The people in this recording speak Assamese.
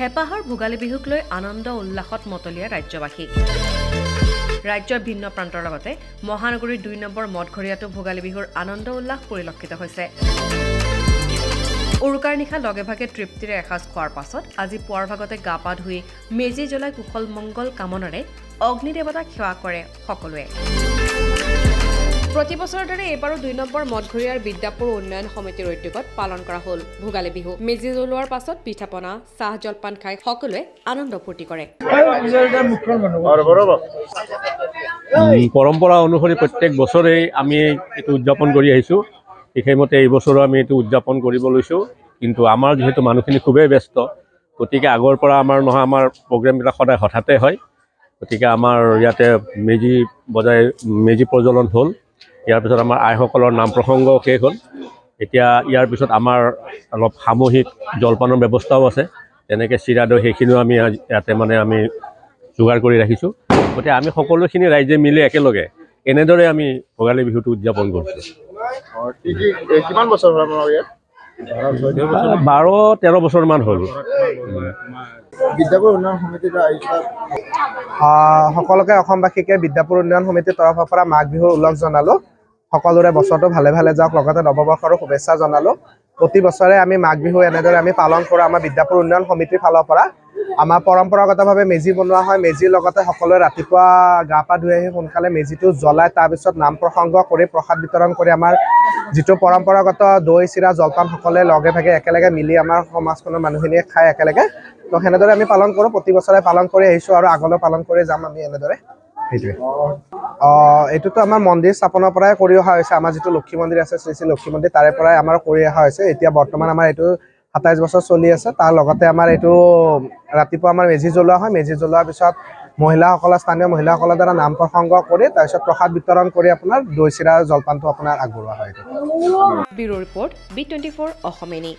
হেপাহৰ ভোগালী বিহুক লৈ আনন্দ উল্লাসত মতলীয়া ৰাজ্যবাসী। ৰাজ্যৰ ভিন্ন প্ৰান্তৰ লগতে মহানগৰীৰ ২ নম্বৰ মঠঘৰীয়াতো ভোগালী বিহুৰ আনন্দ উল্লাস পৰিলক্ষিত হৈছে। উৰুকাৰ নিশা লগে ভাগে তৃপ্তিৰে এসাঁজ খোৱাৰ পাছত আজি পুৱাৰ ভাগতে গা পা ধুই মেজি জ্বলাই কুশল মংগল কামনাৰে অগ্নি দেৱতাক সেৱা কৰে সকলোৱে। প্ৰতি বছৰৰ দৰে এইবাৰো ২ নম্বৰ মঠঘৰীয়াৰ বিদ্যাপুৰ উন্নয়ন সমিতিৰ উদ্যোগত পালন কৰা হ'ল ভোগালী বিহু। মেজি জ্বলোৱাৰ পাছত পিঠা পনা চাহ জলপান খাই সকলোৱে আনন্দ ফূৰ্তি কৰে। পৰম্পৰা অনুসৰি প্ৰত্যেক বছৰেই আমি এইটো উদযাপন কৰি আহিছোঁ। সেইমতে এই বছৰো আমি এইটো উদযাপন কৰিব লৈছোঁ। কিন্তু আমাৰ যিহেতু মানুহখিনি খুবেই ব্যস্ত, গতিকে আগৰ পৰা আমাৰ প্ৰগ্ৰেমবিলাক সদায় হঠাতে হয়। গতিকে আমাৰ ইয়াতে মেজি বজাই মেজি প্ৰজ্বলন হ'ল। ইয়াৰ পিছত আমাৰ আইসকলৰ নাম প্ৰসংগ শেষ হ'ল। এতিয়া ইয়াৰ পিছত আমাৰ অলপ সামূহিক জলপানৰ ব্যৱস্থাও আছে। তেনেকৈ চিৰা দৈ সেইখিনিও আমি ইয়াতে আমি যোগাৰ কৰি ৰাখিছোঁ। গতিকে আমি সকলোখিনি ৰাইজে মিলি একেলগে এনেদৰে আমি ভোগালী বিহুটো উদযাপন কৰিছোঁ। কিমান বছৰ হ'ল আপোনাৰ ইয়াত? 12-13 বছৰমান হ'ল। বিদ্যাপুৰ উন্নয়ন সমিতিৰ সকলোকে অসমবাসীকে বিদ্যাপুৰ উন্নয়ন সমিতিৰ তৰফৰ পৰা মাঘ বিহুৰ উল্লেখ জনালোঁ। সকলোৰে বছৰটো ভালে ভালে যাওক, লগতে নৱবৰ্ষৰো শুভেচ্ছা জনালোঁ। প্ৰতি বছৰে আমি মাঘ বিহু এনেদৰে আমি পালন কৰোঁ। আমাৰ বিদ্যাপুৰ উন্নয়ন সমিতিৰ ফালৰ পৰা আমাৰ পৰম্পৰাগতভাৱে মেজি বনোৱা হয়। মেজিৰ লগতে সকলোৱে ৰাতিপুৱা গা পা ধুই আহি সোনকালে মেজিটো জ্বলাই তাৰপিছত নাম প্ৰসংগ কৰি প্ৰসাদ বিতৰণ কৰি আমাৰ যিটো পৰম্পৰাগত দৈ চিৰা জলপান সকলোৱে লগে ভাগে একেলগে মিলি আমাৰ সমাজখনৰ মানুহখিনিয়ে খাই একেলগে। তো সেনেদৰে আমি পালন কৰোঁ, প্ৰতি বছৰে পালন কৰি আহিছোঁ আৰু আগলৈ পালন কৰি যাম আমি এনেদৰে। সেইটোৱে এইটোতো আমাৰ মন্দিৰ স্থাপনৰ পৰাই কৰি অহা হৈছে। আমাৰ যিটো লক্ষী মন্দিৰ আছে, শ্ৰী শ্ৰী লক্ষী মন্দিৰ, তাৰে পৰাই আমাৰ কৰি অহা হৈছে। এতিয়া বৰ্তমান আমাৰ এইটো 27 বছৰ চলি আছে। তাৰ লগতে আমাৰ এইটো ৰাতিপুৱা আমাৰ মেজি জ্বলোৱা হয়। মেজি জ্বলোৱাৰ পিছত স্থানীয় মহিলাসকলৰ দ্বাৰা নাম প্ৰসংগ কৰি তাৰপিছত প্ৰসাদ বিতৰণ কৰি আপোনাৰ দৈ চিৰা জলপানটো আপোনাৰ আগবঢ়োৱা হয়। ব্যুৰো ৰিপৰ্ট B24 অসমীয়া।